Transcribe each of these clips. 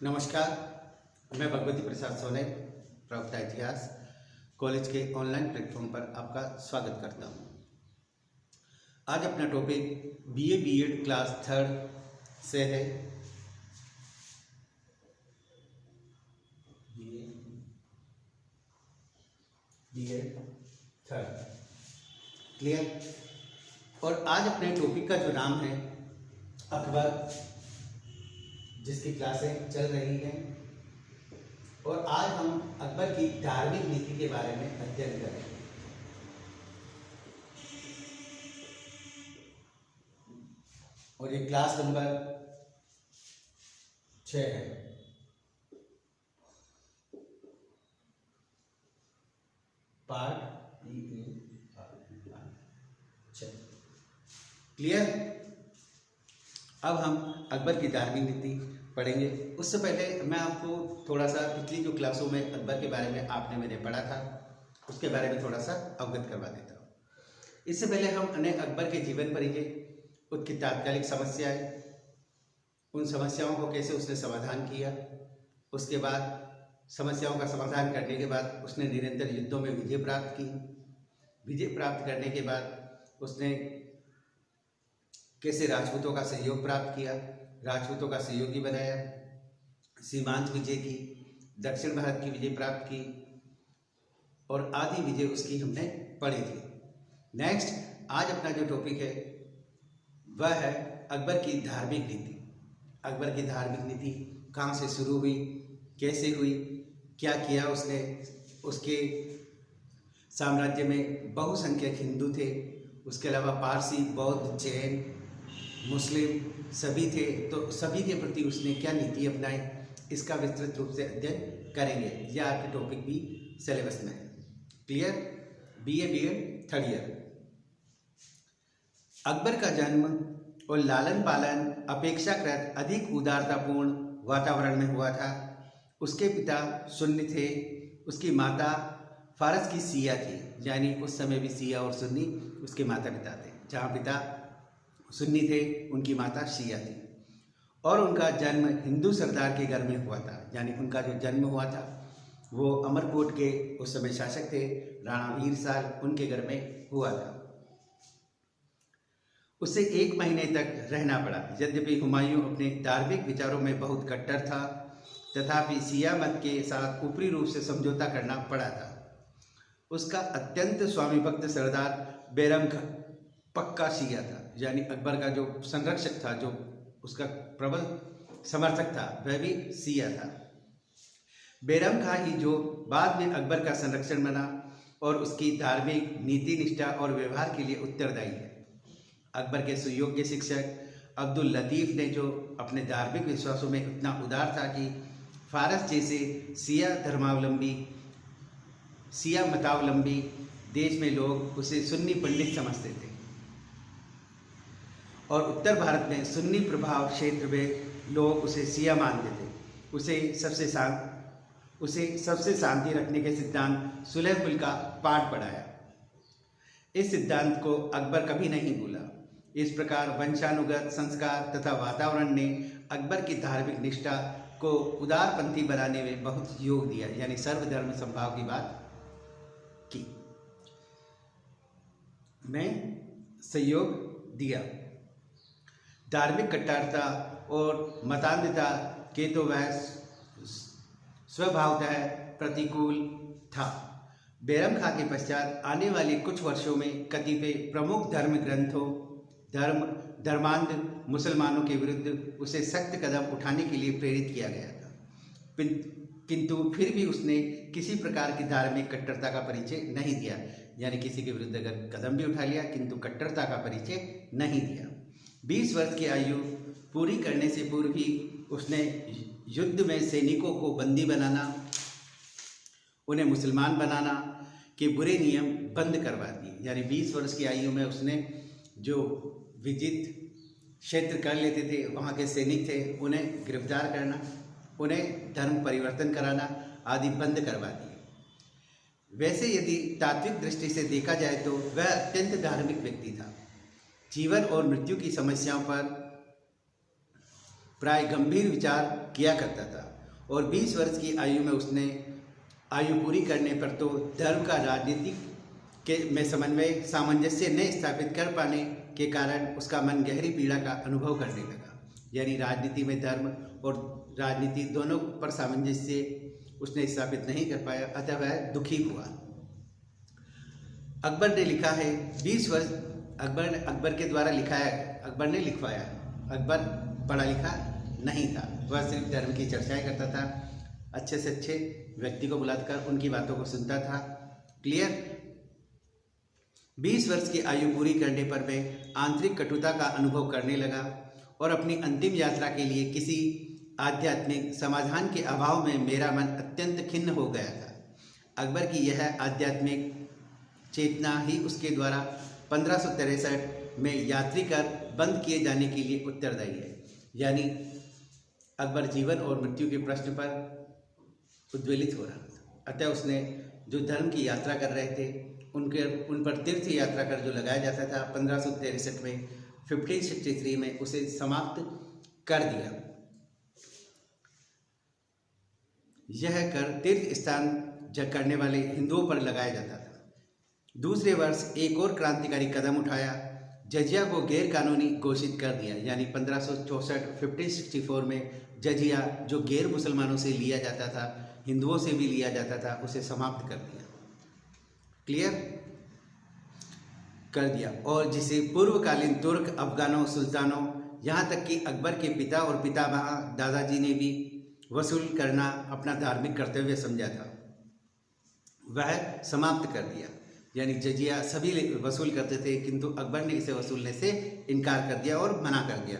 नमस्कार, मैं भगवती प्रसाद सोने, प्रवक्ता इतिहास कॉलेज के ऑनलाइन प्लेटफॉर्म पर आपका स्वागत करता हूं। आज अपना topic BA BEd class third से है। BEd third clear. और आज अपने टॉपिक का जो नाम है अकबर, जिसकी क्लासें चल रही हैं, और आज हम अकबर की धार्मिक नीति के बारे में अध्ययन करेंगे। और ये क्लास नंबर 6 है। Part clear. अब हम अकबर की धार्मिक नीति पढ़ेंगे। उससे पहले मैं आपको थोड़ा सा पिछली जो क्लासों में अकबर के बारे में मैंने पढ़ा था उसके बारे में थोड़ा सा अवगत करवा देता हूँ। इससे पहले हमने अकबर के जीवन परिचय, उसकी तात्कालिक समस्याएं, उन समस्याओं को कैसे उसने समाधान किया, उसके बाद समस्याओं का समाधान करने के बाद उसने निरंतर युद्धों में विजय प्राप्त की। विजय प्राप्त करने के बाद उसने कैसे राजपूतों का सहयोग प्राप्त किया, राजपूतों का सहयोगी बनाया, सीमांत विजय की, दक्षिण भारत की विजय प्राप्त की, और आदि विजय उसकी हमने पढ़ी थी। नेक्स्ट आज अपना जो टॉपिक है वह है अकबर की धार्मिक नीति। अकबर की धार्मिक नीति कहाँ से शुरू हुई, कैसे हुई, क्या किया उसने। उसके साम्राज्य में बहुसंख्यक हिंदू थे, उसके अलावा पारसी, बौद्ध, जैन, मुस्लिम सभी थे, तो सभी के प्रति उसने क्या नीति अपनाई, इसका विस्तृत रूप से अध्ययन करेंगे। यह आपके टॉपिक भी सिलेबस में है। Clear. BA BEd third year. Akbar का जन्म और लालन पालन अपेक्षाकृत अधिक उदारतापूर्ण वातावरण में हुआ था। उसके पिता सुन्नी थे, उसकी माता फारस की सिया थी, यानी उस समय भी सिया और सुन्नी उसके माता पिता थे। जहाँ पिता सुन्नी थे उनकी माता शिया थी। और उनका जन्म हिंदू सरदार के घर में हुआ था, यानी उनका जो जन्म हुआ था वो अमरकोट के उस समय शासक थे राणा वीर साल, उनके घर में हुआ था। उसे 1 महीने तक रहना पड़ा। यद्यपि हुमायूं अपने धार्मिक विचारों में बहुत कट्टर था, तथापि शिया मत के साथ ऊपरी रूप से समझौता करना पड़ा था। उसका अत्यंत स्वामी भक्त सरदार बैरम खां पक्का शिया था, यानी अकबर का जो संरक्षक था, जो उसका प्रबल समर्थक था, वह भी शिया था। बैरम खां ही जो बाद में अकबर का संरक्षण बना और उसकी धार्मिक नीति, निष्ठा और व्यवहार के लिए उत्तरदायी है। अकबर के सुयोग्य शिक्षक अब्दुल लतीफ ने जो अपने धार्मिक विश्वासों में इतना उदार था कि फारस जैसे शिया मतावलंबी देश में लोग उसे सुन्नी पंडित समझते थे, और उत्तर भारत में सुन्नी प्रभाव क्षेत्र में लोग उसे शिया मानते थे। उसे सबसे शांति रखने के सिद्धांत सुलह कुल का पाठ पढ़ाया। इस सिद्धांत को अकबर कभी नहीं भूला। इस प्रकार वंशानुगत संस्कार तथा वातावरण ने अकबर की धार्मिक निष्ठा को उदारपंथी बनाने में बहुत योग दिया, यानी सर्वधर्म समभाव की बात की में सहयोग दिया। धार्मिक कट्टरता और मतान्धता के तो वह स्वभावतः प्रतिकूल था। बैरम खां के पश्चात आने वाले कुछ वर्षों में कतिपय प्रमुख धर्म ग्रंथों धर्मांध मुसलमानों के विरुद्ध उसे सख्त कदम उठाने के लिए प्रेरित किया गया था, किंतु फिर भी उसने किसी प्रकार की धार्मिक कट्टरता का परिचय नहीं दिया, यानी किसी के विरुद्ध अगर कदम भी उठा लिया किंतु कट्टरता का परिचय नहीं दिया। 20 वर्ष की आयु पूरी करने से पूर्व ही उसने युद्ध में सैनिकों को बंदी बनाना, उन्हें मुसलमान बनाना के बुरे नियम बंद करवा दिए। यानी 20 वर्ष की आयु में उसने जो विजित क्षेत्र कर लेते थे, वहाँ के सैनिक थे, उन्हें गिरफ्तार करना, उन्हें धर्म परिवर्तन कराना आदि बंद करवा दिए। वैसे यदि तात्विक दृष्टि से देखा जाए तो वह अत्यंत धार्मिक व्यक्ति था। जीवन और मृत्यु की समस्याओं पर प्राय गंभीर विचार किया करता था और 20 वर्ष की आयु में उसने आयु पूरी करने पर तो धर्म का राजनीति के में समन्वय सामंजस्य न स्थापित कर पाने के कारण उसका मन गहरी पीड़ा का अनुभव करने लगा। यानी राजनीति में धर्म और राजनीति दोनों पर सामंजस्य उसने स्थापित नहीं कर पाया, अतः वह दुखी हुआ। अकबर ने लिखा है 20 वर्ष अकबर के द्वारा लिखा है, अकबर ने लिखवाया। अकबर पढ़ा लिखा नहीं था, वह सिर्फ धर्म की चर्चाएं करता था, अच्छे से अच्छे व्यक्ति को बुलाकर उनकी बातों को सुनता था। क्लियर। 20 वर्ष की आयु पूरी करने पर वह आंतरिक कटुता का अनुभव करने लगा और अपनी अंतिम यात्रा के लिए किसी आध्यात्मिक समाधान के अभाव में मेरा मन अत्यंत खिन्न हो गया था। अकबर की यह आध्यात्मिक चेतना ही उसके द्वारा 1563 में यात्री कर बंद किए जाने के लिए उत्तरदायी है। यानी अकबर जीवन और मृत्यु के प्रश्न पर उद्वेलित हो रहा था, अतः उसने जो धर्म की यात्रा कर रहे थे उन पर तीर्थ यात्रा कर जो लगाया जाता था 1563 में 1563 में उसे समाप्त कर दिया। यह कर तीर्थ स्नान करने वाले हिंदुओं पर लगाया जाता था। दूसरे वर्ष एक और क्रांतिकारी कदम उठाया, जजिया को गैर कानूनी घोषित कर दिया। यानी 1564 में जजिया जो गैर मुसलमानों से लिया जाता था, हिंदुओं से भी लिया जाता था, उसे समाप्त कर दिया। क्लियर कर दिया। और जिसे पूर्वकालीन तुर्क, अफगानों, सुल्तानों, यहाँ तक कि अकबर के पिता और पितामह दादाजी ने भी वसूल करना अपना धार्मिक कर्तव्य समझा था, वह समाप्त कर दिया। यानी जजिया सभी वसूल करते थे, किंतु अकबर ने इसे वसूलने से इनकार कर दिया और मना कर दिया।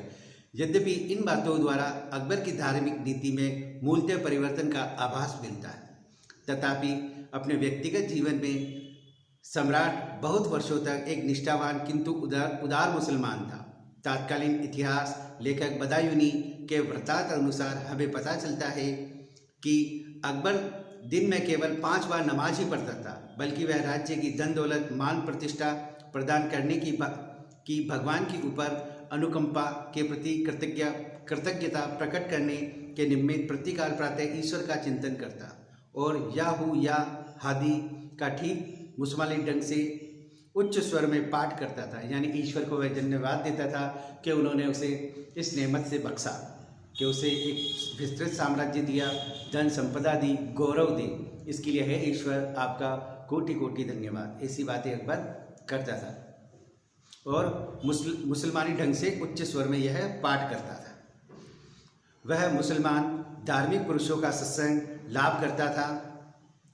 यद्यपि इन बातों द्वारा अकबर की धार्मिक नीति में मूलतः परिवर्तन का आभास मिलता है, तथापि अपने व्यक्तिगत जीवन में सम्राट बहुत वर्षों तक एक निष्ठावान किंतु उदार मुसलमान था। तत्कालीन इतिहास लेखक बदायूनी के वृत्तांत अनुसार हमें पता चलता है कि अकबर दिन में केवल 5 बार नमाज ही पढ़ता था, बल्कि वह राज्य की धन दौलत, मान प्रतिष्ठा प्रदान करने की भगवान के ऊपर अनुकंपा के प्रति कृतज्ञता प्रकट करने के निमित्त प्रतिकाल प्रातः ईश्वर का चिंतन करता और याहू या हादी का ठीक मुसलमानी ढंग से उच्च स्वर में पाठ करता था। यानी ईश्वर को वह धन्यवाद देता था कि उन्होंने उसे इस नेमत से बख्शा, कि उसे एक विस्तृत साम्राज्य दिया, धन संपदा दी, गौरव दी, इसके लिए है ईश्वर आपका कोटि कोटि धन्यवाद। ऐसी बातें अकबर करता था और मुसलमानी ढंग से उच्च स्वर में यह पाठ करता था। वह मुसलमान धार्मिक पुरुषों का सत्संग लाभ करता था।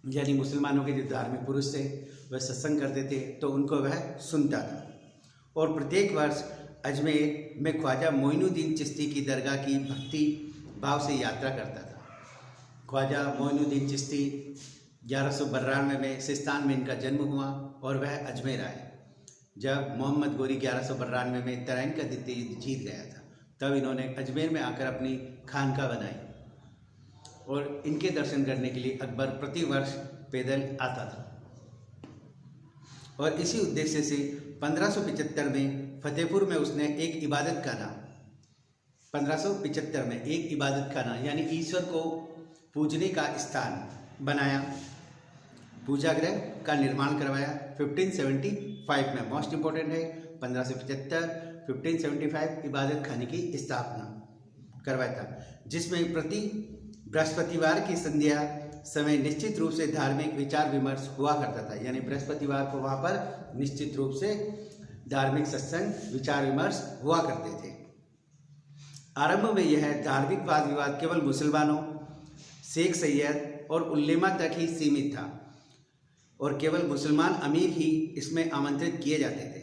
यानी मुसलमानों के जो धार्मिक पुरुष थे वह सत्संग करते थे तो उनको वह सुनता था। और प्रत्येक वर्ष अजमेर में ख्वाजा मोइनुद्दीन चिश्ती की दरगाह की भक्ति भाव से यात्रा करता था। ख्वाजा मोइनुद्दीन चिश्ती 1192 में सिस्तान में इनका जन्म हुआ और वह अजमेर आए। जब मोहम्मद गोरी 1192 में तराइन का द्वितीय युद्ध जीत गया था, तब इन्होंने अजमेर में आकर अपनी खानका बनाई और इनके दर्शन करने के लिए अकबर प्रतिवर्ष पैदल आता था। और इसी उद्देश्य से 1575 में फतेहपुर में उसने एक इबादत खाना 1575 में एक इबादत खाना यानी ईश्वर को पूजने का स्थान बनाया, पूजागृह का निर्माण करवाया। 1575 में मोस्ट इम्पोर्टेंट है 1575 इबादत खाने की स्थापना करवाया था, जिसमें प्रति बृहस्पतिवार की संध्या समय निश्चित रूप से धार्मिक विचार विमर्श हुआ करता था। यानी बृहस्पतिवार को वहाँ पर निश्चित रूप से धार्मिक सत्संग विचार विमर्श हुआ करते थे। आरंभ में यह धार्मिक वाद विवाद केवल मुसलमानों, शेख सैयद और उल्लेमा तक ही सीमित था और केवल मुसलमान अमीर ही इसमें आमंत्रित किए जाते थे।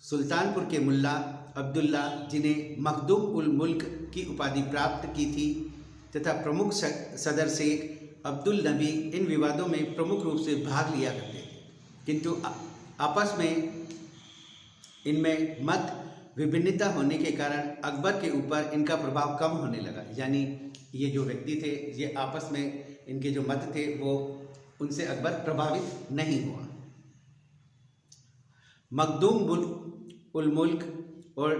सुल्तानपुर के मुल्ला अब्दुल्ला, जिन्हें मखदूम उल मुल्क की उपाधि प्राप्त की थी, तथा प्रमुख सदर शेख अब्दुल नबी इन विवादों में प्रमुख रूप से भाग लिया करते थे, किंतु आपस में इनमें मत विभिन्नता होने के कारण अकबर के ऊपर इनका प्रभाव कम होने लगा। यानी ये जो व्यक्ति थे, ये आपस में इनके जो मत थे वो उनसे अकबर प्रभावित नहीं हुआ। मखदूम उल मुल्क और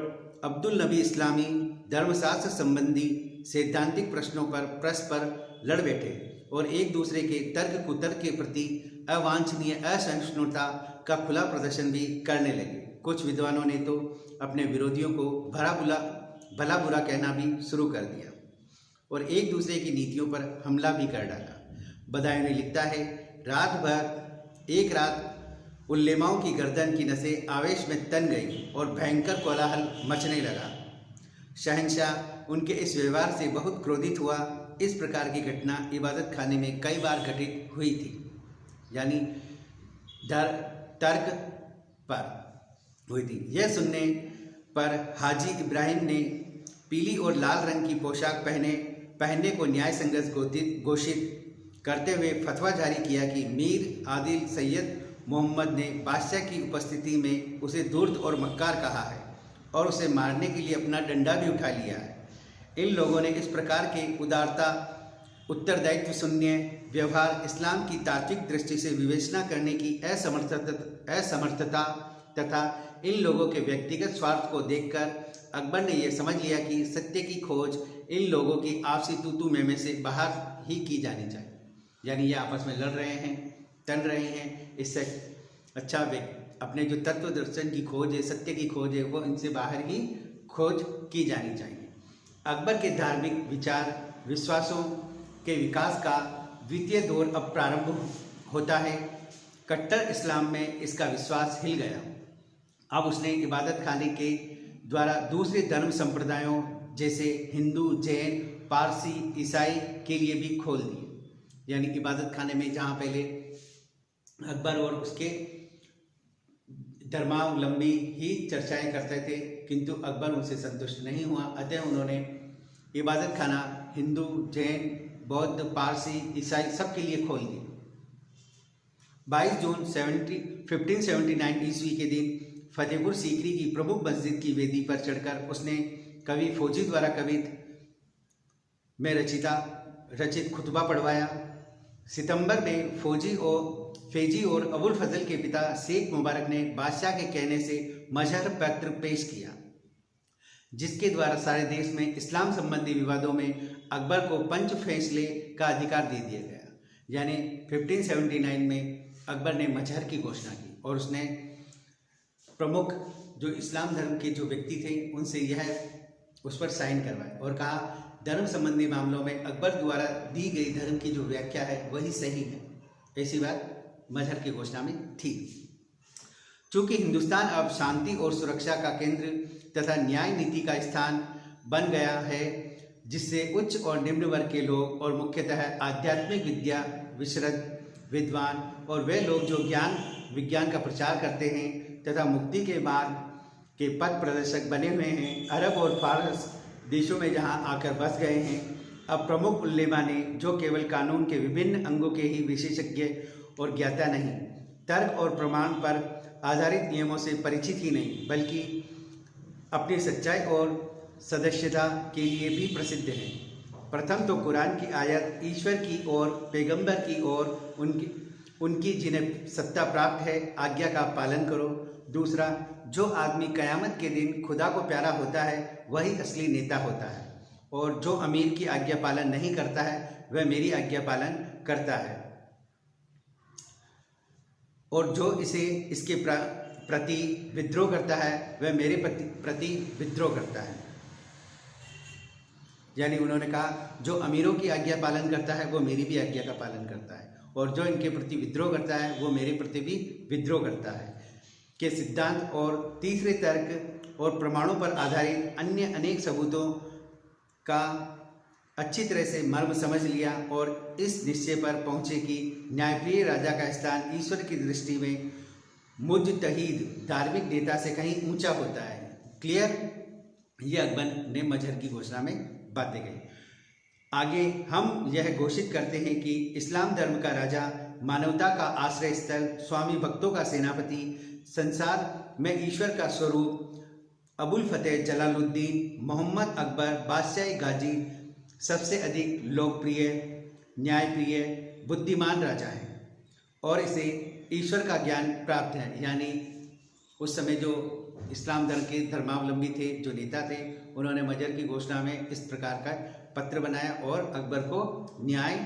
अब्दुल नबी इस्लामी धर्मशास्त्र संबंधी सैद्धांतिक प्रश्नों पर परस्पर लड़ बैठे और एक दूसरे के तर्क कुतर्क के प्रति अवांछनीय असहिष्णुता का खुला प्रदर्शन भी करने लगे। कुछ विद्वानों ने तो अपने विरोधियों को भला बुरा कहना भी शुरू कर दिया और एक दूसरे की नीतियों पर हमला भी कर डाला। बदायूं लिखता है, एक रात उल्लेमाओं की गर्दन की नसें आवेश में तन गई और भयंकर कोलाहल मचने लगा। शहंशाह उनके इस व्यवहार से बहुत क्रोधित हुआ। इस प्रकार की घटना इबादत खाने में कई बार घटित हुई थी, यानी तर्क पर हुई थी। यह सुनने पर हाजी इब्राहिम ने पीली और लाल रंग की पोशाक पहनने को न्याय संगत घोषित करते हुए फतवा जारी किया कि मीर आदिल सैयद मोहम्मद ने बादशाह की उपस्थिति में उसे धूर्त और मक्कार कहा है और उसे मारने के लिए अपना डंडा भी उठा लिया है। इन लोगों ने इस प्रकार के उदारता, उत्तरदायित्व शून्य व्यवहार, इस्लाम की तात्विक दृष्टि से विवेचना करने की असमर्थता तथा इन लोगों के व्यक्तिगत स्वार्थ को देखकर अकबर ने यह समझ लिया कि सत्य की खोज इन लोगों की आपसी तू में से बाहर ही की जानी चाहिए। यानी ये आपस में लड़ रहे हैं, तन रहे हैं, इससे अच्छा अपने जो तत्व दर्शन की खोज है, सत्य की खोज है, वो इनसे बाहर ही खोज की जानी चाहिए। अकबर के धार्मिक विचार विश्वासों के विकास का द्वितीय दौर अब प्रारंभ होता है। कट्टर इस्लाम में इसका विश्वास हिल गया। अब उसने इबादत खाने के द्वारा दूसरे धर्म संप्रदायों जैसे हिंदू, जैन, पारसी, ईसाई के लिए भी खोल दिए। यानी इबादत खाने में जहाँ पहले अकबर और उसके धर्मावलंबी ही चर्चाएं करते थे, किंतु अकबर उनसे संतुष्ट नहीं हुआ। अतः उन्होंने इबादत खाना हिंदू, जैन, बौद्ध, पारसी, ईसाई सब के लिए खोल दिया। 22 जून 1579 ईस्वी के दिन फतेहपुर सीकरी की प्रमुख मस्जिद की वेदी पर चढ़कर उसने कवि फौजी द्वारा कवित में रचित खुतबा पढ़वाया। सितंबर में फैजी और अबुल फजल के पिता शेख मुबारक ने बादशाह के कहने से मजहर पत्र पेश किया, जिसके द्वारा सारे देश में इस्लाम संबंधी विवादों में अकबर को पंच फैसले का अधिकार दे दिया गया। यानी 1579 में अकबर ने मजहर की घोषणा की और उसने प्रमुख जो इस्लाम धर्म के जो व्यक्ति थे उनसे यह उस पर साइन करवाए और कहा धर्म संबंधी मामलों में अकबर द्वारा दी गई धर्म की जो व्याख्या है वही सही है। ऐसी बात मजहर की घोषणा में थी। चूंकि हिंदुस्तान अब शांति और सुरक्षा का केंद्र तथा न्याय नीति का स्थान बन गया है, जिससे उच्च और निम्न वर्ग के लोग और मुख्यतः आध्यात्मिक विद्या विशरद विद्वान और वे लोग जो ज्ञान विज्ञान का प्रचार करते हैं तथा मुक्ति के मार्ग के पथ प्रदर्शक बने हुए हैं, अरब और फारस देशों में जहां आकर बस गए हैं, अब प्रमुख उल्लेमा ने जो केवल कानून के विभिन्न अंगों के ही विशेषज्ञ और ज्ञाता नहीं, तर्क और प्रमाण पर आधारित नियमों से परिचित ही नहीं, बल्कि अपनी सच्चाई और सदस्यता के लिए भी प्रसिद्ध हैं। प्रथम तो कुरान की आयत ईश्वर की और पैगंबर की और उनकी जिन्हें सत्ता प्राप्त है आज्ञा का पालन करो। दूसरा, जो आदमी कयामत के दिन खुदा को प्यारा होता है वही असली नेता होता है, और जो अमीर की आज्ञा पालन नहीं करता है वह मेरी आज्ञा पालन करता है, और जो इसके प्रति विद्रोह करता है वह मेरे प्रति विद्रोह करता है। यानी उन्होंने कहा जो अमीरों की आज्ञा पालन करता है वो मेरी भी आज्ञा का पालन करता है, और जो इनके प्रति विद्रोह करता है वो मेरे प्रति भी विद्रोह करता है के सिद्धांत और तीसरे तर्क और प्रमाणों पर आधारित अन्य अनेक सबूतों का अच्छी तरह से मर्म समझ लिया और इस निश्चय पर पहुंचे कि न्यायप्रिय राजा का स्थान ईश्वर की दृष्टि में मुजतहिद धार्मिक नेता से कहीं ऊंचा होता है। क्लियर, ये अकबर ने मजहर की घोषणा में बातें कही। आगे हम यह घोषित करते हैं कि इस्लाम धर्म का राजा, मानवता का आश्रय स्थल, स्वामी भक्तों का सेनापति, संसार में ईश्वर का स्वरूप, अबुल फतेह जलालुद्दीन मोहम्मद अकबर बादशाही गाजी सबसे अधिक लोकप्रिय, न्यायप्रिय, बुद्धिमान राजा है और इसे ईश्वर का ज्ञान प्राप्त है। यानी उस समय जो इस्लाम धर्म के धर्मावलंबी थे, जो नेता थे, उन्होंने मजर की घोषणा में इस प्रकार का पत्र बनाया और अकबर को न्याय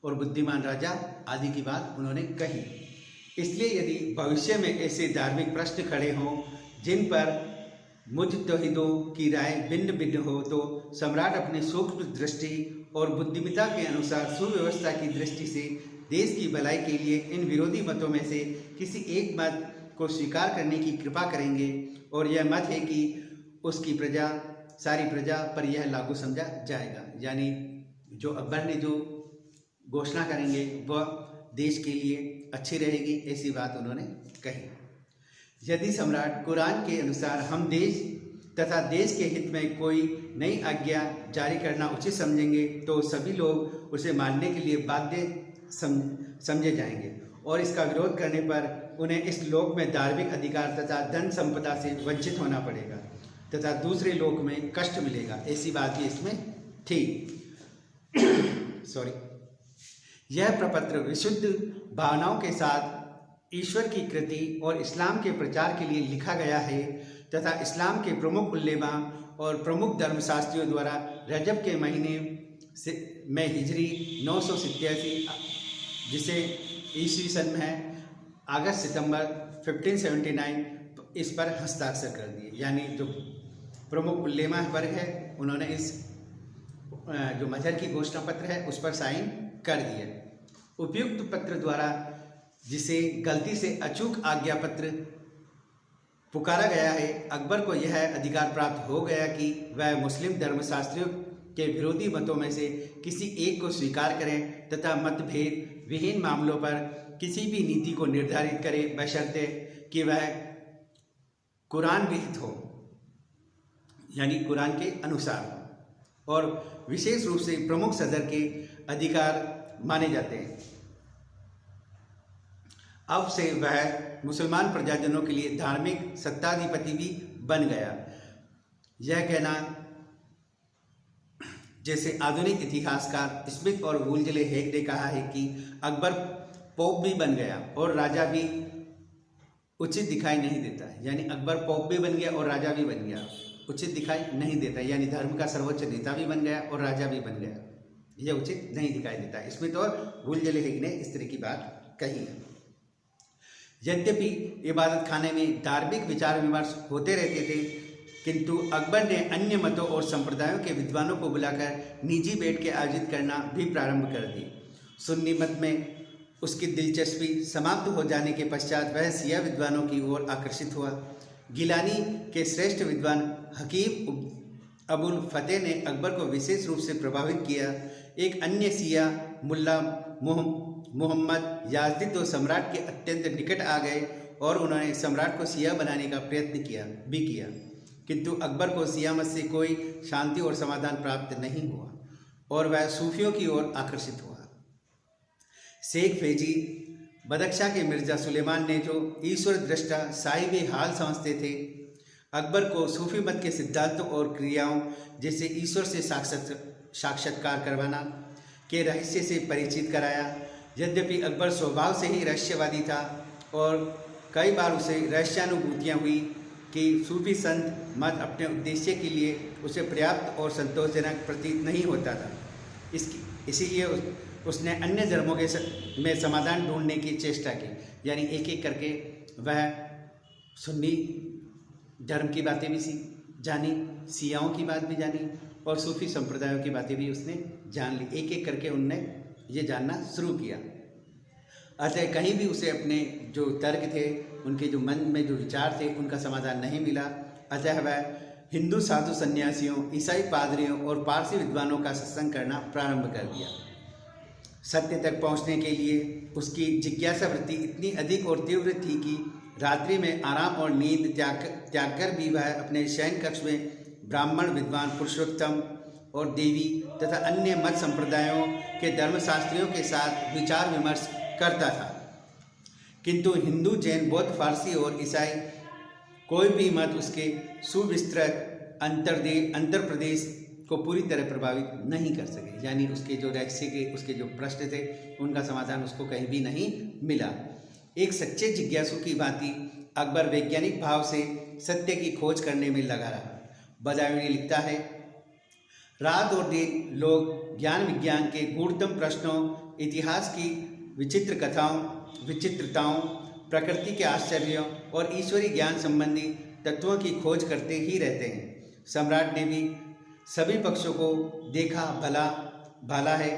और बुद्धिमान राजा आदि की बात उन्होंने कही। इसलिए यदि भविष्य में ऐसे धार्मिक प्रश्न खड़े हों जिन पर मुज्तहिदों की राय भिन्न भिन्न हो, तो सम्राट अपनी सूक्ष्म दृष्टि और बुद्धिमत्ता के अनुसार सुव्यवस्था की दृष्टि से देश की भलाई के लिए इन विरोधी मतों में से किसी एक मत को स्वीकार करने की कृपा करेंगे, और यह मत है कि उसकी प्रजा, सारी प्रजा पर यह लागू समझा जाएगा। यानी जो अकबर ने जो घोषणा करेंगे वह देश के लिए अच्छी रहेगी, ऐसी बात उन्होंने कही। यदि सम्राट कुरान के अनुसार हम देश तथा देश के हित में कोई नई आज्ञा जारी करना उचित समझेंगे, तो सभी लोग उसे मानने के लिए बाध्य समझे जाएंगे, और इसका विरोध करने पर उन्हें इस लोक में धार्मिक अधिकार तथा धन संपदा से वंचित होना पड़ेगा तथा दूसरे लोक में कष्ट मिलेगा। ऐसी बात भी इसमें थी। यह प्रपत्र विशुद्ध भावनाओं के साथ ईश्वर की कृति और इस्लाम के प्रचार के लिए लिखा गया है तथा इस्लाम के प्रमुख उल्लेमा और प्रमुख धर्मशास्त्रियों द्वारा रजब के महीने में हिजरी 987, जिसे ईस्वी सन में अगस्त सितंबर 1579 इस पर हस्ताक्षर कर दिए। यानी जो प्रमुख उल्लेमा वर्ग है उन्होंने इस जो मजहर की घोषणा पत्र है उस पर साइन कर दिए। उपयुक्त पत्र द्वारा जिसे गलती से अचूक आज्ञा पत्र पुकारा गया है, अकबर को यह अधिकार प्राप्त हो गया कि वह मुस्लिम धर्मशास्त्रियों के विरोधी मतों में से किसी एक को स्वीकार करें तथा मतभेद विहीन मामलों पर किसी भी नीति को निर्धारित करे, बशर्ते कि वह कुरान विहित हो, यानी कुरान के अनुसार हो, और विशेष रूप से प्रमुख सदर के अधिकार माने जाते हैं। अब से वह मुसलमान प्रजाजनों के लिए धार्मिक सत्ताधिपति भी बन गया। यह कहना जैसे आधुनिक इतिहासकार स्मिथ और वुलजले हेग ने कहा है कि अकबर पोप भी बन गया और राजा भी उचित दिखाई नहीं देता। यानी अकबर पोप भी बन गया और राजा भी बन गया, उचित दिखाई नहीं देता। यानी धर्म का सर्वोच्च नेता भी बन गया और राजा भी बन गया, यह उचित नहीं दिखाई देता। स्मिथ और वुलजले हेग ने इस तरह की बात कही है। यद्यपि इबादत खाने में धार्मिक विचार विमर्श होते रहते थे, किंतु अकबर ने अन्य मतों और संप्रदायों के विद्वानों को बुलाकर निजी बैठ के आयोजित करना भी प्रारंभ कर दी। सुन्नी मत में उसकी दिलचस्पी समाप्त हो जाने के पश्चात वह शिया विद्वानों की ओर आकर्षित हुआ। गिलानी के श्रेष्ठ विद्वान हकीम अबुल फतेह ने अकबर को विशेष रूप से प्रभावित किया। एक अन्य शिया मुल्ला मोहम्मद याजदी तो सम्राट के अत्यंत निकट आ गए और उन्होंने सम्राट को शिया बनाने का प्रयत्न किया, किंतु अकबर को शिया मत से कोई शांति और समाधान प्राप्त नहीं हुआ और वह सूफियों की ओर आकर्षित हुआ। शेख फैजी बदख्शा के मिर्जा सुलेमान ने, जो ईश्वर दृष्टा साहिब हाल समझते थे, अकबर को सूफी मत के सिद्धांतों और क्रियाओं जैसे ईश्वर से साक्षात्कार करवाना के रहस्य से परिचित कराया। यद्यपि अकबर स्वभाव से ही रहस्यवादी था और कई बार उसे रहस्यानुभूतियाँ हुई कि सूफी संत मत अपने उद्देश्य के लिए उसे पर्याप्त और संतोषजनक प्रतीत नहीं होता था। इसीलिए उसने अन्य धर्मों के में समाधान ढूंढने की चेष्टा की। यानी एक एक करके वह सुन्नी धर्म की बातें भी जानी, शियाओं की बात भी जानी और सूफी संप्रदायों की बातें भी उसने जान ली। एक एक करके उनने ये जानना शुरू किया। अतः कहीं भी उसे अपने जो तर्क थे, उनके जो मन में जो विचार थे, उनका समाधान नहीं मिला। अतः वह हिंदू साधु सन्यासियों, ईसाई पादरियों और पारसी विद्वानों का सत्संग करना प्रारंभ कर दिया। सत्य तक पहुंचने के लिए उसकी जिज्ञासा वृत्ति इतनी अधिक और तीव्र थी कि रात्रि में आराम और नींद त्याग कर भी वह अपने शयन कक्ष में ब्राह्मण विद्वान पुरुषोत्तम और देवी तथा अन्य मत संप्रदायों के धर्मशास्त्रियों के साथ विचार विमर्श करता था। किंतु हिंदू, जैन, बौद्ध, फारसी और ईसाई कोई भी मत उसके सुविस्तृत अंतर प्रदेश को पूरी तरह प्रभावित नहीं कर सके। यानी उसके जो रहस्य के उसके जो प्रश्न थे उनका समाधान उसको कहीं भी नहीं मिला। एक सच्चे जिज्ञासु की भांति अकबर वैज्ञानिक भाव से सत्य की खोज करने में लगा रहा। बदायूनी लिखता है, रात और दिन लोग ज्ञान विज्ञान के गूढ़तम प्रश्नों, इतिहास की विचित्र कथाओं, विचित्रताओं, प्रकृति के आश्चर्यों और ईश्वरीय ज्ञान संबंधी तत्वों की खोज करते ही रहते हैं। सम्राट ने भी सभी पक्षों को देखा भाला है,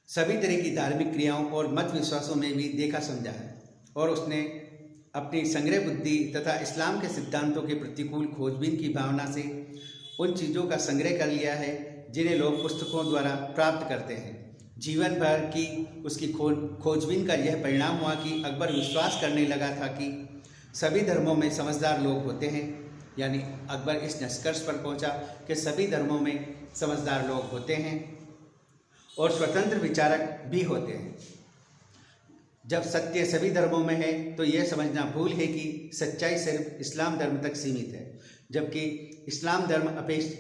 सभी तरह की धार्मिक क्रियाओं और मत विश्वासों में भी देखा समझा है, और उसने अपनी संग्रह बुद्धि तथा इस्लाम के सिद्धांतों के प्रतिकूल खोजबीन की भावना से उन चीज़ों का संग्रह कर लिया है जिन्हें लोग पुस्तकों द्वारा प्राप्त करते हैं। जीवन भर की उसकी खोजबीन का यह परिणाम हुआ कि अकबर विश्वास करने लगा था कि सभी धर्मों में समझदार लोग होते हैं। यानी अकबर इस निष्कर्ष पर पहुंचा कि सभी धर्मों में समझदार लोग होते हैं और स्वतंत्र विचारक भी होते हैं। जब सत्य सभी धर्मों में है तो यह समझना भूल है कि सच्चाई सिर्फ इस्लाम धर्म तक सीमित है, जबकि इस्लाम धर्म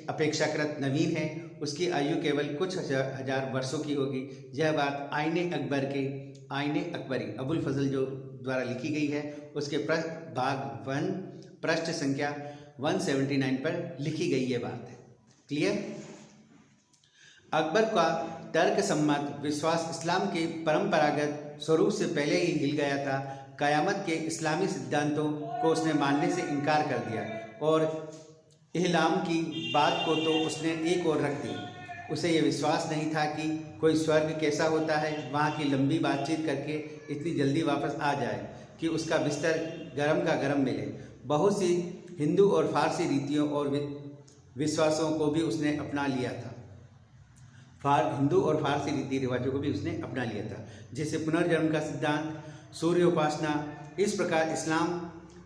अपेक्षाकृत नवीन है, उसकी आयु केवल कुछ हजार वर्षों की होगी। यह बात आईने अकबरी अबुल फजल जो द्वारा लिखी गई है, उसके भाग 1 पृष्ठ संख्या 179 पर लिखी गई ये बात है। क्लियर? अकबर का तर्क सम्मत विश्वास इस्लाम के परंपरागत स्वरूप से पहले ही हिल गया था। क़यामत के इस्लामी सिद्धांतों को उसने मानने से इनकार कर दिया और इहलाम की बात को तो उसने एक ओर रख दी। उसे यह विश्वास नहीं था कि कोई स्वर्ग कैसा होता है, वहाँ की लंबी बातचीत करके इतनी जल्दी वापस आ जाए कि उसका बिस्तर गरम का गरम मिले। बहुत सी हिंदू और फारसी रीतियों और विश्वासों को भी उसने अपना लिया था। हिंदू और फारसी रीति रिवाजों को भी उसने अपना लिया था, जैसे पुनर्जन्म का सिद्धांत, सूर्य उपासना। इस प्रकार इस्लाम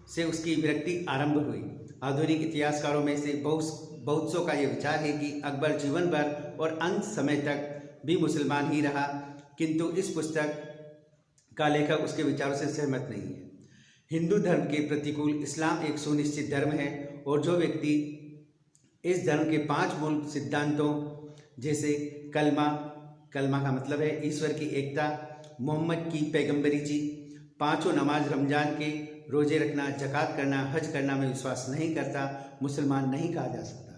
से उसकी विरक्ति आरंभ हुई। आधुनिक इतिहासकारों में से बहुत सौ का यह विचार है कि अकबर जीवन भर और अंत समय तक भी मुसलमान ही रहा, किंतु इस पुस्तक का लेखक उसके विचारों से सहमत नहीं है। हिंदू धर्म के प्रतिकूल इस्लाम एक सुनिश्चित धर्म है, और जो व्यक्ति इस धर्म के 5 मूल सिद्धांतों जैसे कलमा का मतलब है ईश्वर की एकता, मोहम्मद की पैगंबरी जी, 5 नमाज, रमजान के रोजे रखना, ज़कात करना, हज करना में विश्वास नहीं करता, मुसलमान नहीं कहा जा सकता।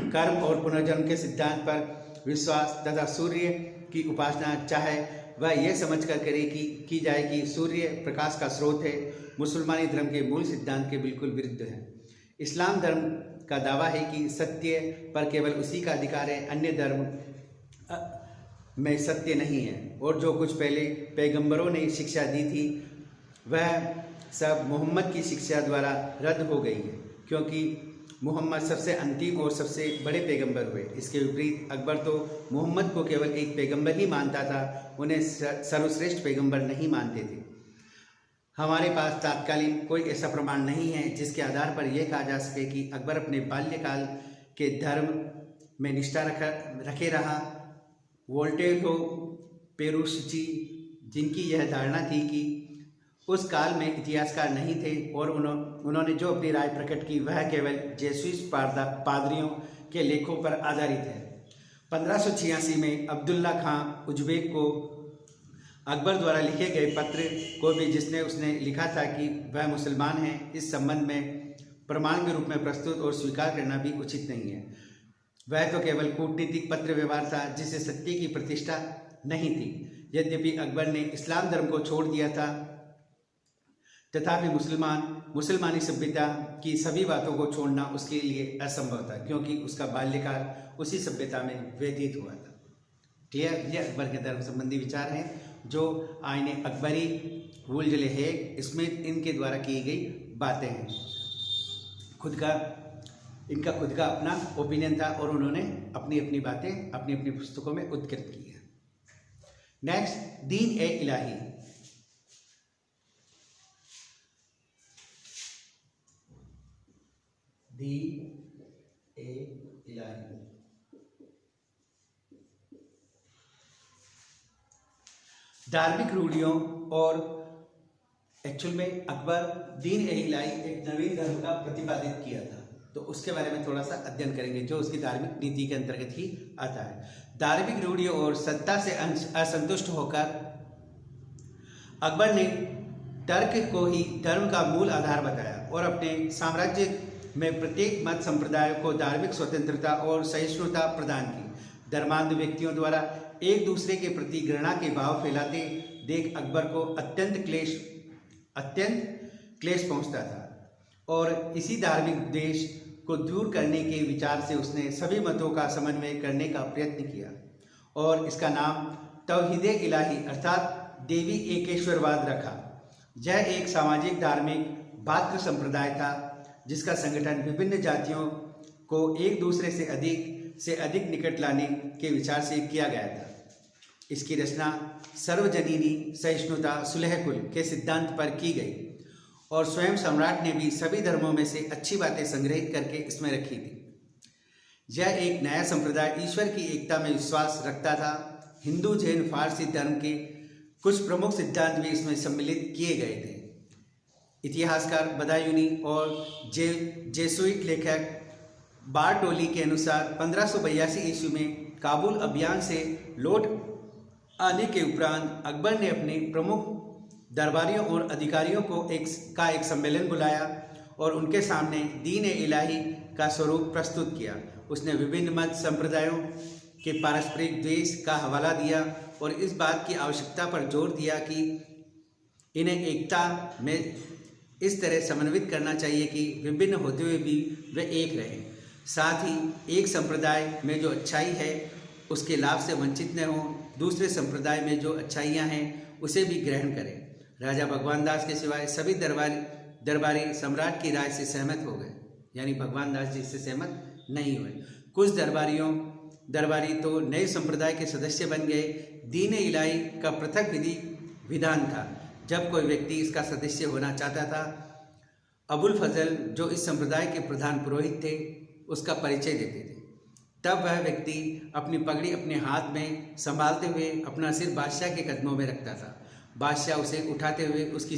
कर्म और पुनर्जन्म के सिद्धांत पर विश्वास तथा सूर्य की उपासना चाहे वह यह समझकर करे की जाए कि सूर्य प्रकाश का स्रोत है, मुसलमानी धर्म के मूल सिद्धांत के बिल्कुल विरुद्ध है। इस्लाम धर्म का दावा है कि सत्य पर केवल उसी का अधिकार है, अन्य धर्म में सत्य नहीं है, और जो कुछ पहले पैगंबरों ने शिक्षा दी थी वह सब मोहम्मद की शिक्षा द्वारा रद्द हो गई है, क्योंकि मोहम्मद सबसे अंतिम और सबसे बड़े पैगंबर हुए। इसके विपरीत अकबर तो मोहम्मद को केवल एक पैगंबर ही मानता था, उन्हें सर्वश्रेष्ठ पैगंबर नहीं मानते थे। हमारे पास तात्कालीन कोई ऐसा प्रमाण नहीं है जिसके आधार पर यह कहा जा सके कि अकबर अपने बाल्यकाल के धर्म में निष्ठा रखे रहा। वोल्टेरो, पेरुस्ची, जिनकी यह धारणा थी कि उस काल में इतिहासकार नहीं थे और उन्होंने जो अपनी राय प्रकट की वह केवल जेसुइट पादरियों के लेखों पर आधारित है। 1586 में अब्दुल्ला खां उज़्बेक को अकबर द्वारा लिखे गए पत्र को भी जिसने उसने लिखा था कि वह मुसलमान हैं, इस संबंध में प्रमाण के रूप में प्रस्तुत और स्वीकार करना भी उचित नहीं है। वह तो केवल कूटनीतिक पत्र व्यवहार था जिससे सत्य की प्रतिष्ठा नहीं थी। यद्यपि अकबर ने इस्लाम धर्म को छोड़ दिया था, तथापि मुसलमानी सभ्यता की सभी बातों को छोड़ना उसके लिए असंभव था, क्योंकि उसका बाल्यकाल उसी सभ्यता में व्यतीत हुआ था। क्लियर? ये अकबर के धर्म संबंधी विचार हैं जो आईने अकबरी वुल्जले है इसमें इनके द्वारा की गई बातें हैं। इनका खुद का अपना ओपिनियन था और उन्होंने अपनी अपनी बातें अपनी अपनी पुस्तकों में उद्धृत की है। नेक्स्ट, दीन ए इलाही। दीन ए इलाही धार्मिक रूढ़ियों और एक्चुअल में अकबर दीन ए इलाही एक नवीन धर्म का प्रतिपादित किया था, तो उसके बारे में थोड़ा सा अध्ययन करेंगे जो उसकी धार्मिक नीति के अंतर्गत ही आता है। धार्मिक रूढ़ियों और सत्ता से असंतुष्ट होकर अकबर ने तर्क को ही धर्म का मूल आधार बताया और अपने साम्राज्य में प्रत्येक मत संप्रदाय को धार्मिक स्वतंत्रता और सहिष्णुता प्रदान की। धर्मांध व्यक्तियों द्वारा एक दूसरे के प्रति घृणा के भाव फैलाते देख अकबर को अत्यंत क्लेश पहुंचता था और इसी धार्मिक द्वेष को दूर करने के विचार से उसने सभी मतों का समन्वय करने का प्रयत्न किया और इसका नाम तौहीदे इलाही अर्थात देवी एकेश्वरवाद रखा। यह एक सामाजिक धार्मिक भातृ संप्रदाय था जिसका संगठन विभिन्न जातियों को एक दूसरे से अधिक निकट लाने के विचार से किया गया था। इसकी रचना सर्वजनीनी सहिष्णुता सुलह कुल के सिद्धांत पर की गई और स्वयं सम्राट ने भी सभी धर्मों में से अच्छी बातें संग्रहित करके इसमें रखी थी। यह एक नया संप्रदाय ईश्वर की एकता में विश्वास रखता था। हिंदू, जैन, फारसी धर्म के कुछ प्रमुख सिद्धांत भी इसमें सम्मिलित किए गए थे। इतिहासकार बदायूनी और जेसुइट लेखक बारटोली के अनुसार 1582 ईस्वी में काबुल अभियान से लौट आने के उपरांत अकबर ने अपने प्रमुख दरबारियों और अधिकारियों को एक सम्मेलन बुलाया और उनके सामने दीन इलाही का स्वरूप प्रस्तुत किया। उसने विभिन्न मत संप्रदायों के पारस्परिक द्वेष का हवाला दिया और इस बात की आवश्यकता पर जोर दिया कि इन्हें एकता में इस तरह समन्वित करना चाहिए कि विभिन्न होते हुए भी वे एक रहें। साथ ही एक संप्रदाय में जो अच्छाई है उसके लाभ से वंचित न हो, दूसरे संप्रदाय में जो अच्छाइयाँ हैं उसे भी ग्रहण करें। राजा भगवान दास के सिवाय सभी दरबारी सम्राट की राय से सहमत हो गए, यानी भगवान दास जी इससे सहमत नहीं हुए। कुछ दरबारी तो नए संप्रदाय के सदस्य बन गए। दीन इलाही का पृथक विधान था। जब कोई व्यक्ति इसका सदस्य होना चाहता था, अबुल फजल जो इस संप्रदाय के प्रधान पुरोहित थे उसका परिचय देते थे। तब वह व्यक्ति अपनी पगड़ी अपने हाथ में संभालते हुए अपना सिर बादशाह के कदमों में रखता था। बादशाह उसे उठाते हुए उसकी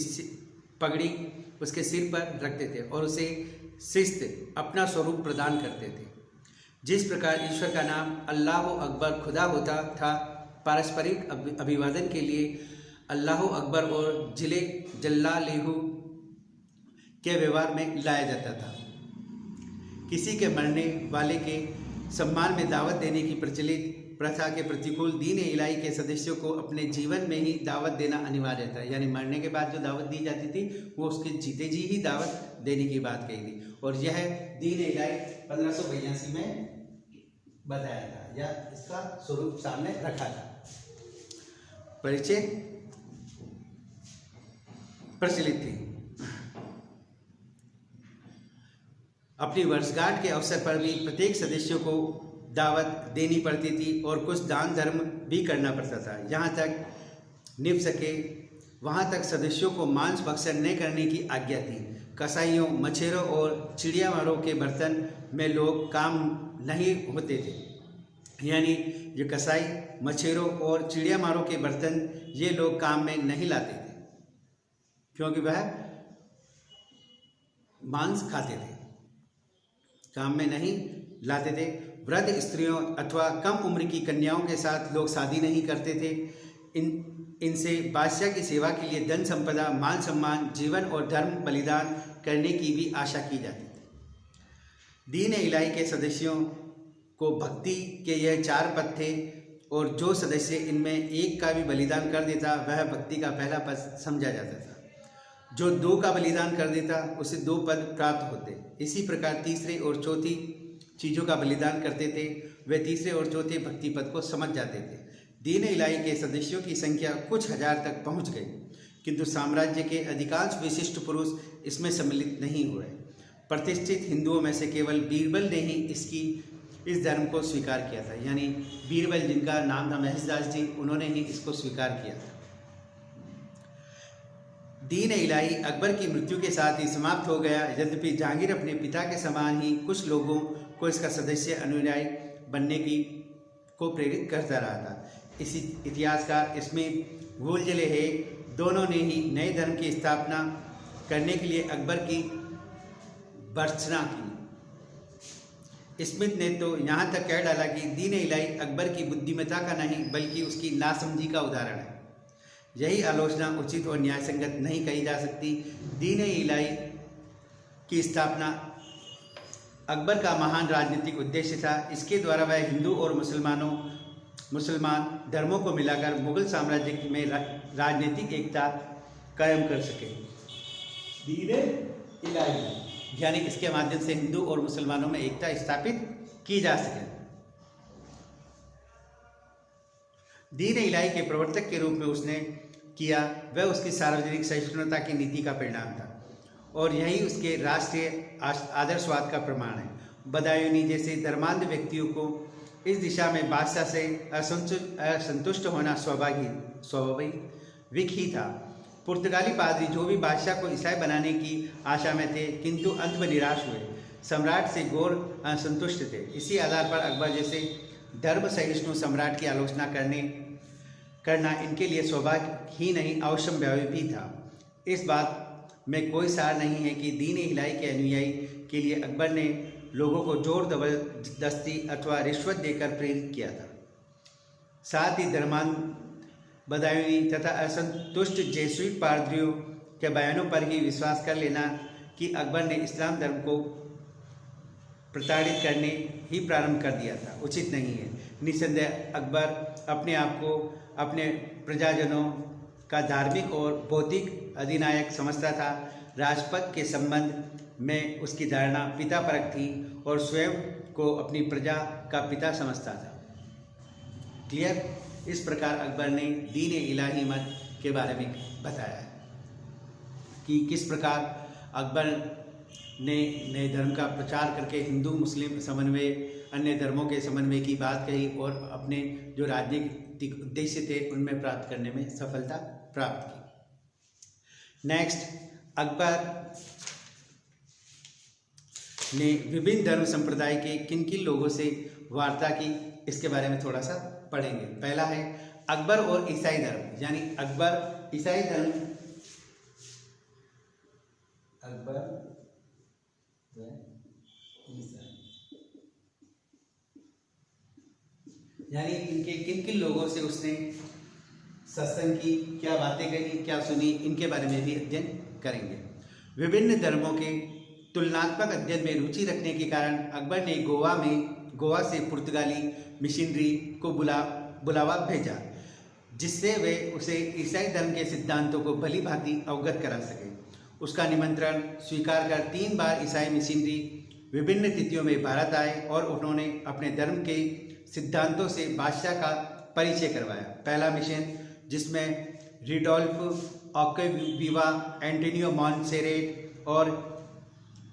पगड़ी उसके सिर पर रखते थे और उसे शिस्त अपना स्वरूप प्रदान करते थे। जिस प्रकार ईश्वर का नाम अल्लाह अकबर खुदा होता था, पारस्परिक अभिवादन के लिए अल्लाह अकबर और जिले जल्लालेहु के व्यवहार में लाया जाता था। किसी के मरने वाले के सम्मान में दावत देने की प्रचलित प्रथा के प्रतिकूल दीन इलाही के सदस्यों को अपने जीवन में ही दावत देना अनिवार्य था। यानी मरने के बाद जो दावत दी जाती थी वो उसके जीते जी ही दावत देने की बात कही थी और यह दीन इलाही 1582 में बताया था या इसका स्वरूप सामने रखा था। परिचय प्रचलित थी। अपनी वर्षगांठ के अवसर पर भी प्रत्येक सदस्यों को दावत देनी पड़ती थी और कुछ दान धर्म भी करना पड़ता था। यहाँ तक निभ सके वहाँ तक सदस्यों को मांस भक्षण न करने की आज्ञा थी। कसाईयों, मछेरों और चिड़ियामारों के बर्तन में लोग काम नहीं होते थे। यानी जो कसाई, मछेरों और चिड़ियामारों के बर्तन ये लोग काम में नहीं लाते थे क्योंकि वह मांस खाते थे, काम में नहीं लाते थे। वृद्ध स्त्रियों अथवा कम उम्र की कन्याओं के साथ लोग शादी नहीं करते थे। इनसे बादशाह की सेवा के लिए धन संपदा, मान सम्मान, जीवन और धर्म बलिदान करने की भी आशा की जाती थी। दीन इलाही के सदस्यों को भक्ति के यह 4 पद थे और जो सदस्य इनमें एक का भी बलिदान कर देता वह भक्ति का पहला पद समझा जाता था। जो 2 का बलिदान कर देता उसे 2 पद प्राप्त होते। इसी प्रकार तीसरे और चौथी चीज़ों का बलिदान करते थे वे तीसरे और चौथे भक्ति पद को समझ जाते थे। दीन इलाही के सदस्यों की संख्या कुछ हजार तक पहुंच गई, किंतु साम्राज्य के अधिकांश विशिष्ट पुरुष इसमें सम्मिलित नहीं हुए। प्रतिष्ठित हिंदुओं में से केवल बीरबल ने ही इस धर्म को स्वीकार किया था। यानी बीरबल जिनका नाम था महेशदास जी, उन्होंने ही इसको स्वीकार किया था। दीन इलाही अकबर की मृत्यु के साथ ही समाप्त हो गया। यद्यपि जहांगीर अपने पिता के समान ही कुछ लोगों को इसका सदस्य अनुयायी बनने को प्रेरित करता रहा था। इसी इतिहासकार स्मिथ, वुलजलेहे दोनों ने ही नए धर्म की स्थापना करने के लिए अकबर की भर्त्सना की। स्मिथ ने तो यहाँ तक कह डाला कि दीन इलाही अकबर की बुद्धिमत्ता का नहीं बल्कि उसकी नासमझी का उदाहरण है। यही आलोचना उचित और न्यायसंगत नहीं कही जा सकती। दीन इलाही की स्थापना अकबर का महान राजनीतिक उद्देश्य था। इसके द्वारा वह हिंदू और मुसलमान धर्मों को मिलाकर मुगल साम्राज्य में राजनीतिक एकता कायम कर सके। दीन इलाही यानी इसके माध्यम से हिंदू और मुसलमानों में एकता स्थापित की जा सके। दीन इलाही के प्रवर्तक के रूप में उसने किया, वह उसकी सार्वजनिक सहिष्णुता की नीति का परिणाम था और यही उसके राष्ट्रीय आदर्शवाद का प्रमाण है। बदायूनी जैसे धर्मांध व्यक्तियों को इस दिशा में बादशाह से असंतुष्ट होना स्वाभाविक ही था। पुर्तगाली पादरी जो भी बादशाह को ईसाई बनाने की आशा में थे, किंतु अंत में निराश हुए। सम्राट से घोर असंतुष्ट थे। इसी आधार पर अकबर जैसे धर्म सहिष्णु सम्राट की आलोचना करना इनके लिए स्वाभाविक ही नहीं, अवश्यंभावी भी था। इस बात में कोई सार नहीं है कि दीन इलाही के अनुयायी के लिए अकबर ने लोगों को जोर जबरदस्ती अथवा रिश्वत देकर प्रेरित किया था। साथ ही धर्मांध बदायूनी तथा असंतुष्ट जेसुइट पादरियों के बयानों पर ही विश्वास कर लेना कि अकबर ने इस्लाम धर्म को प्रताड़ित करने ही प्रारंभ कर दिया था, उचित नहीं है। निस्संदेह अकबर अपने आप को अपने प्रजाजनों का धार्मिक और बौद्धिक अधिनायक समझता था। राजपद के संबंध में उसकी धारणा पिता परक थी और स्वयं को अपनी प्रजा का पिता समझता था। क्लियर? इस प्रकार अकबर ने दीन इलाही मत के बारे में बताया कि किस प्रकार अकबर ने नए धर्म का प्रचार करके हिंदू मुस्लिम समन्वय, अन्य धर्मों के समन्वय की बात कही और अपने जो राजनीतिक उद्देश्य थे उनमें प्राप्त करने में सफलता प्राप्त की। नेक्स्ट, अकबर ने विभिन्न धर्म संप्रदाय के किन किन लोगों से वार्ता की, इसके बारे में थोड़ा सा पढ़ेंगे। पहला है अकबर और ईसाई धर्म, यानी अकबर ईसाई धर्म, अकबर यानी इनके किन किन लोगों से उसने सत्संग की, क्या बातें कही, क्या सुनी, इनके बारे में भी अध्ययन करेंगे। विभिन्न धर्मों के तुलनात्मक अध्ययन में रुचि रखने के कारण अकबर ने गोवा से पुर्तगाली मिशनरी को बुलावा भेजा, जिससे वे उसे ईसाई धर्म के सिद्धांतों को भली भांति अवगत करा सके। उसका निमंत्रण स्वीकार कर 3 बार ईसाई मिशनरी विभिन्न तिथियों में भारत आए और उन्होंने अपने धर्म के सिद्धांतों से बादशाह का परिचय करवाया। पहला मिशन, जिसमें रिडोल्फ ऑक्विवा, एंटोनियो मॉन्सेरेट और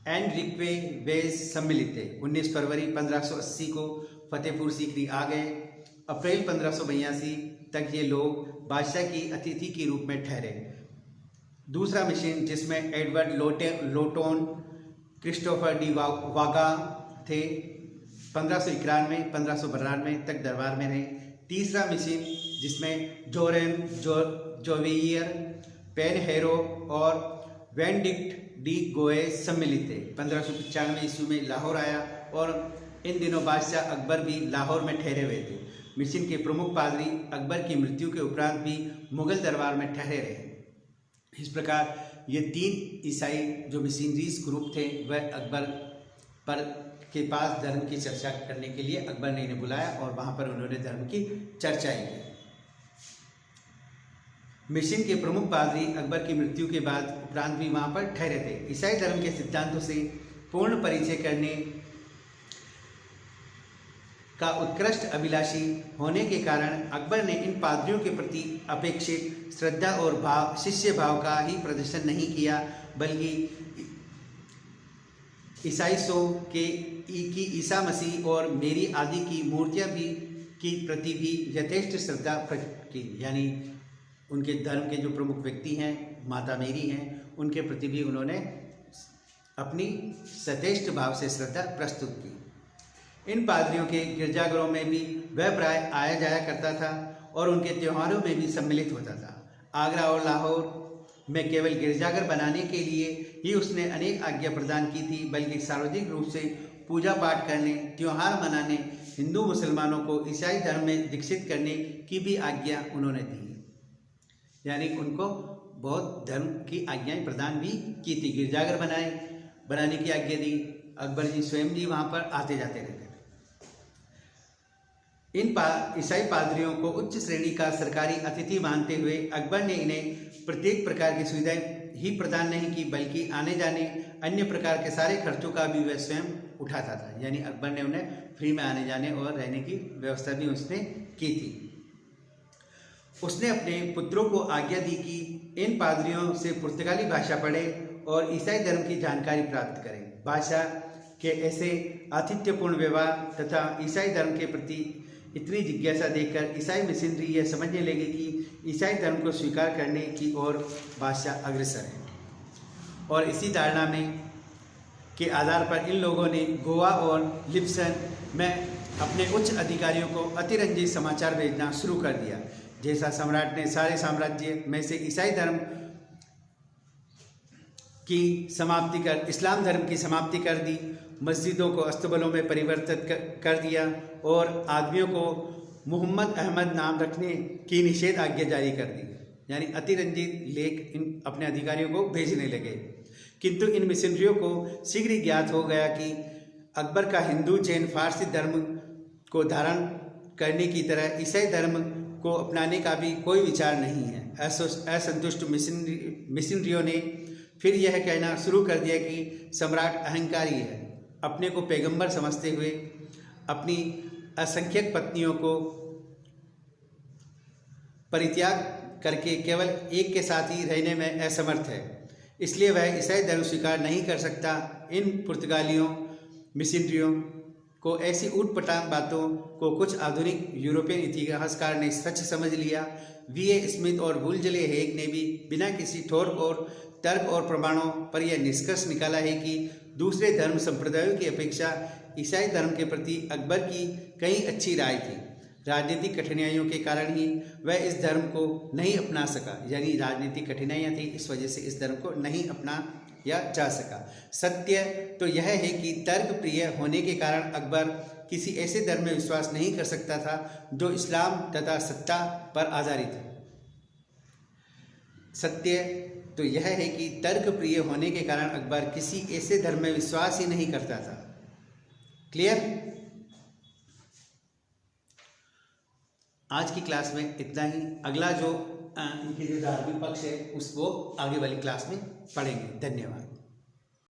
एनरिक्वे वेज सम्मिलित थे। 19 फरवरी 1580 को फतेहपुर सीकरी आ गए। अप्रैल 1582 तक ये लोग बादशाह की अतिथि के रूप में ठहरे। दूसरा मिशन, जिसमें एडवर्ड लोटोन, क्रिस्टोफर डी वागा थे, 1591-1592 तक दरबार में रहे। तीसरा मिशन, जिसमें जोवेयर, पेनहेरो और वेंडिक्ट डी गोए सम्मिलित थे। 1595 ईस्वी में लाहौर आया और इन दिनों बादशाह अकबर भी लाहौर में ठहरे हुए थे। मिशन के प्रमुख पादरी अकबर की मृत्यु के उपरांत भी मुगल दरबार में ठहरे रहे। इस प्रकार ये 3 ईसाई जो मिशनरीज ग्रुप थे वह अकबर के पास धर्म की चर्चा करने के लिए अकबर ने इन्हें बुलाया और वहाँ पर उन्होंने धर्म की चर्चाएं की। मिशन के प्रमुख पादरी अकबर की मृत्यु के बाद उपरांत भी वहाँ पर ठहरे थे। ईसाई धर्म के सिद्धांतों से पूर्ण परिचय करने का उत्कृष्ट अभिलाषी होने के कारण अकबर ने इन पादरियों के प्रति अपेक्षित श्रद्धा और शिष्य भाव का ही प्रदर्शन नहीं किया, बल्कि ईसाइयों की ईसा मसीह और मेरी आदि की मूर्तियां भी की प्रति भी यथेष्ट श्रद्धा प्रकट की। यानी उनके धर्म के जो प्रमुख व्यक्ति हैं, माता मेरी हैं, उनके प्रति भी उन्होंने अपनी सचेष्ट भाव से श्रद्धा प्रस्तुत की। इन पादरियों के गिरजाघरों में भी वह प्राय आया जाया करता था और उनके त्योहारों में भी सम्मिलित होता था। आगरा और लाहौर में केवल गिरजाघर बनाने के लिए ही उसने अनेक आज्ञा प्रदान की थी, बल्कि सार्वजनिक रूप से पूजा पाठ करने, त्यौहार मनाने, हिंदू मुसलमानों को ईसाई धर्म में दीक्षित करने की भी आज्ञा उन्होंने दी। यानी उनको बहुत धर्म की आज्ञाएं प्रदान भी की थी। गिरजाघर बनाने की आज्ञा दी, अकबर जी स्वयं जी वहाँ पर आते जाते रहते थे। इन ईसाई पादरियों को उच्च श्रेणी का सरकारी अतिथि मानते हुए अकबर ने इन्हें प्रत्येक प्रकार की सुविधाएं ही प्रदान नहीं की, बल्कि आने जाने अन्य प्रकार के सारे खर्चों का भी वह स्वयं उठाता था। यानी अकबर ने उन्हें फ्री में आने जाने और रहने की व्यवस्था भी उसने की थी। उसने अपने पुत्रों को आज्ञा दी कि इन पादरियों से पुर्तगाली भाषा पढ़ें और ईसाई धर्म की जानकारी प्राप्त करें। भाषा के ऐसे आतिथ्यपूर्ण व्यवहार तथा ईसाई धर्म के प्रति इतनी जिज्ञासा देखकर ईसाई मिशनरी यह समझने लगे कि ईसाई धर्म को स्वीकार करने की ओर बादशाह अग्रसर है। और इसी धारणा में के आधार पर इन लोगों ने गोवा और लिप्सन में अपने उच्च अधिकारियों को अतिरंजित समाचार भेजना शुरू कर दिया। जैसा सम्राट ने सारे साम्राज्य में से ईसाई धर्म की समाप्ति कर इस्लाम धर्म की समाप्ति कर दी, मस्जिदों को अस्तबलों में परिवर्तित कर दिया और आदमियों को मोहम्मद अहमद नाम रखने की निषेध आज्ञा जारी कर दी। यानी अतिरंजित लेख इन अपने अधिकारियों को भेजने लगे। किंतु इन मिशनरियों को शीघ्र ही ज्ञात हो गया कि अकबर का हिंदू जैन फारसी धर्म को धारण करने की तरह ईसाई धर्म को अपनाने का भी कोई विचार नहीं है। असंतुष्ट मिशनरियों ने फिर यह कहना शुरू कर दिया कि सम्राट अहंकारी है। अपने को पैगंबर समझते हुए अपनी असंख्यक पत्नियों को परित्याग करके केवल एक के साथ ही रहने में असमर्थ है, इसलिए वह ईसाई धर्म स्वीकार नहीं कर सकता। इन पुर्तगालियों मिशनरियों को ऐसी ऊटपटांग बातों को कुछ आधुनिक यूरोपियन इतिहासकार ने सच समझ लिया। V.A. स्मिथ और वुलजले हेग ने भी बिना किसी ठोस और तर्क और प्रमाणों पर यह निष्कर्ष निकाला है कि दूसरे धर्म संप्रदायों की अपेक्षा ईसाई धर्म के प्रति अकबर की कई अच्छी राय थी। राजनीतिक कठिनाइयों के कारण ही वह इस धर्म को नहीं अपना सका। यानी राजनीतिक कठिनाइयाँ थी, इस वजह से इस धर्म को नहीं अपनाया जा सका। सत्य तो यह है कि तर्क प्रिय होने के कारण अकबर किसी ऐसे धर्म में विश्वास नहीं कर सकता था जो इस्लाम तथा सत्ता पर आधारित है। सत्य तो यह है कि तर्क प्रिय होने के कारण अकबर किसी ऐसे धर्म में विश्वास ही नहीं करता था। क्लियर? आज की क्लास में इतना ही। अगला जो इनके जो धार्मिक पक्ष है उसको आगे वाली क्लास में पढ़ेंगे। धन्यवाद।